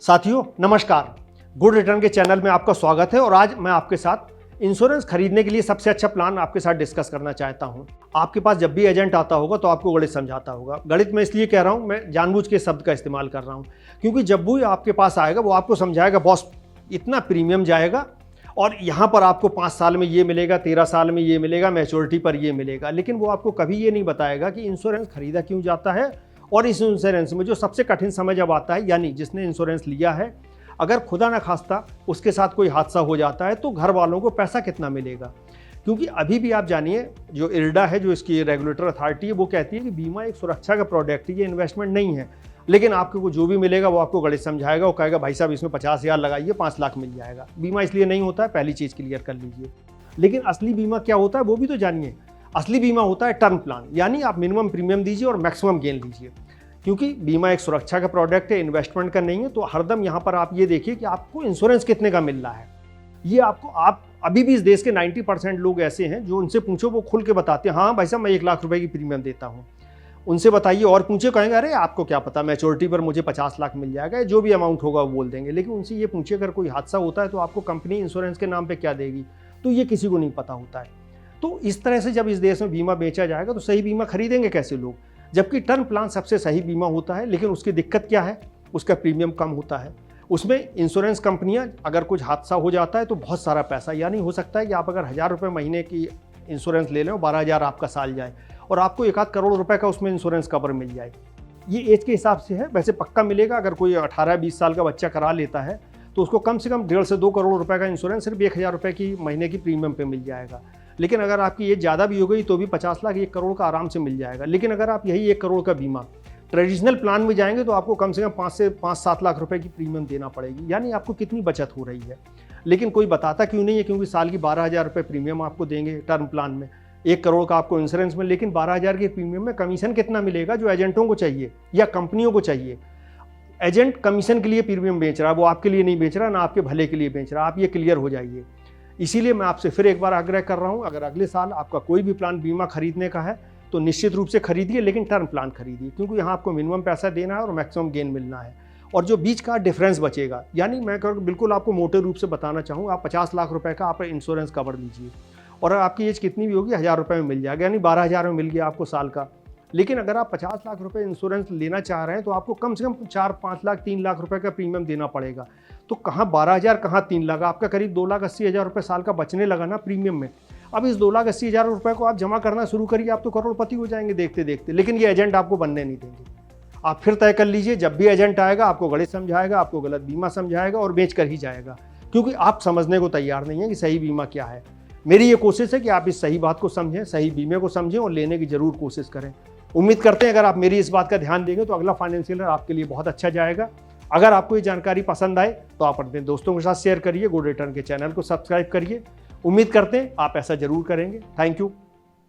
साथियों नमस्कार, good return के चैनल में आपका स्वागत है। और आज मैं आपके साथ इंश्योरेंस खरीदने के लिए सबसे अच्छा प्लान आपके साथ डिस्कस करना चाहता हूं। आपके पास जब भी एजेंट आता होगा तो आपको गणित समझाता होगा। गणित मैं इसलिए कह रहा हूं, मैं जानबूझ के शब्द का इस्तेमाल कर रहा हूं क्योंकि जब भी आपके पास आएगा वो आपको समझाएगा बॉस इतना प्रीमियम जाएगा और यहाँ पर आपको 5 साल में ये मिलेगा, 13 साल में ये मिलेगा, मैच्योरिटी पर ये मिलेगा। लेकिन वो आपको कभी ये नहीं बताएगा कि इंश्योरेंस खरीदा क्यों जाता है। और इस इंश्योरेंस में जो सबसे कठिन समय जब आता है, यानी जिसने इंश्योरेंस लिया है, अगर खुदा न खास्ता उसके साथ कोई हादसा हो जाता है तो घर वालों को पैसा कितना मिलेगा। क्योंकि अभी भी आप जानिए, जो इरडा है, जो इसकी रेगुलेटर अथॉरिटी है, वो कहती है कि बीमा एक सुरक्षा का प्रोडक्ट है, ये इन्वेस्टमेंट नहीं है। लेकिन आपको जो भी मिलेगा वो आपको गणित समझाएगा, वो कहेगा भाई साहब इसमें 50,000 लगाइए 5 लाख मिल जाएगा। बीमा इसलिए नहीं होता है, पहली चीज़ क्लियर कर लीजिए। लेकिन असली बीमा क्या होता है वो भी तो जानिए। असली बीमा होता है टर्म प्लान, यानी आप मिनिमम प्रीमियम दीजिए और मैक्सिमम गेन लीजिए। क्योंकि बीमा एक सुरक्षा का प्रोडक्ट है, इन्वेस्टमेंट का नहीं है। तो हरदम यहाँ पर आप ये देखिए कि आपको इंश्योरेंस कितने का मिल रहा है। ये आपको आप अभी भी इस देश के 90% लोग ऐसे हैं जो उनसे पूछो वो खुल के बताते हैं, हाँ भाई साहब मैं 1 लाख रुपए की प्रीमियम देता हूँ। उनसे बताइए और पूछे, कहेंगे अरे आपको क्या पता, मैच्योरिटी पर मुझे 50 लाख मिल जाएगा, जो भी अमाउंट होगा वो बोल देंगे। लेकिन उनसे ये पूछिए अगर कोई हादसा होता है तो आपको कंपनी इंश्योरेंस के नाम पे क्या देगी, तो ये किसी को नहीं पता होता है। तो इस तरह से जब इस देश में बीमा बेचा जाएगा तो सही बीमा खरीदेंगे कैसे लोग, जबकि टर्म प्लान सबसे सही बीमा होता है। लेकिन उसकी दिक्कत क्या है, उसका प्रीमियम कम होता है। उसमें इंश्योरेंस कंपनियां अगर कुछ हादसा हो जाता है तो बहुत सारा पैसा, यानी हो सकता है कि आप अगर 1,000 रुपये महीने की इंश्योरेंस ले लें, 12,000 आपका साल जाए और आपको 1-8 करोड़ रुपए का उसमें इंश्योरेंस कवर मिल जाए। ये एज के हिसाब से है, वैसे पक्का मिलेगा। अगर कोई 18-20 साल का बच्चा करा लेता है तो उसको कम से कम 1.5 से 2 करोड़ रुपए का इंश्योरेंस सिर्फ 1,000 रुपये की महीने की प्रीमियम पे मिल जाएगा। लेकिन अगर आपकी एज ज़्यादा भी हो गई तो भी 50 लाख 1 करोड़ का आराम से मिल जाएगा। लेकिन अगर आप यही 1 करोड़ का बीमा ट्रेडिशनल प्लान में जाएंगे तो आपको कम से कम 5 से 5-7 लाख रुपए की प्रीमियम देना पड़ेगी, यानी आपको कितनी बचत हो रही है। लेकिन कोई बताता क्यों नहीं है, क्योंकि साल की 12,000 रुपये प्रीमियम आपको देंगे टर्म प्लान में, 1 करोड़ का आपको इंश्योरेंस में। लेकिन 12,000 के प्रीमियम में कमीशन कितना मिलेगा जो एजेंटों को चाहिए या कंपनियों को चाहिए। एजेंट कमीशन के लिए प्रीमियम बेच रहा है, वो आपके लिए नहीं बेच रहा, ना आपके भले के लिए बेच रहा है। आप ये क्लियर हो जाइए। इसीलिए मैं आपसे फिर एक बार आग्रह कर रहा हूँ, अगर अगले साल आपका कोई भी प्लान बीमा खरीदने का है तो निश्चित रूप से खरीदिए, लेकिन टर्म प्लान खरीदिए, क्योंकि यहाँ आपको मिनिमम पैसा देना है और मैक्सिमम गेन मिलना है। और जो बीच का डिफरेंस बचेगा, यानी मैं बिल्कुल आपको मोटे रूप से बताना चाहूँ, आप 50 लाख रुपए का आप इंश्योरेंस कवर लीजिए और आपकी एज कितनी भी होगी 1,000 रुपये में मिल जाएगा, यानी 12,000 में मिल गया आपको साल का। लेकिन अगर आप 50 लाख रुपए इंश्योरेंस लेना चाह रहे हैं तो आपको कम से कम 4-5 लाख 3 लाख रुपए का प्रीमियम देना पड़ेगा। तो कहाँ 12,000 कहाँ 3 लाख, आपका करीब 2,80,000 रुपये साल का बचने लगा ना प्रीमियम में। अब इस 2,80,000 रुपये को आप जमा करना शुरू करिए, आप तो करोड़पति हो जाएंगे देखते देखते। लेकिन ये एजेंट आपको बनने नहीं देंगे। आप फिर तय कर लीजिए, जब भी एजेंट आएगा आपको गणित समझाएगा, आपको गलत बीमा समझाएगा और बेच कर ही जाएगा, क्योंकि आप समझने को तैयार नहीं है कि सही बीमा क्या है। मेरी ये कोशिश है कि आप इस सही बात को समझें, सही बीमे को समझें और लेने की जरूर कोशिश करें। उम्मीद करते हैं अगर आप मेरी इस बात का ध्यान देंगे तो अगला फाइनेंशियल ईयर आपके लिए बहुत अच्छा जाएगा। अगर आपको ये जानकारी पसंद आए तो आप अपने दोस्तों के साथ शेयर करिए, गुड रिटर्न के चैनल को सब्सक्राइब करिए। उम्मीद करते हैं आप ऐसा जरूर करेंगे। Thank you.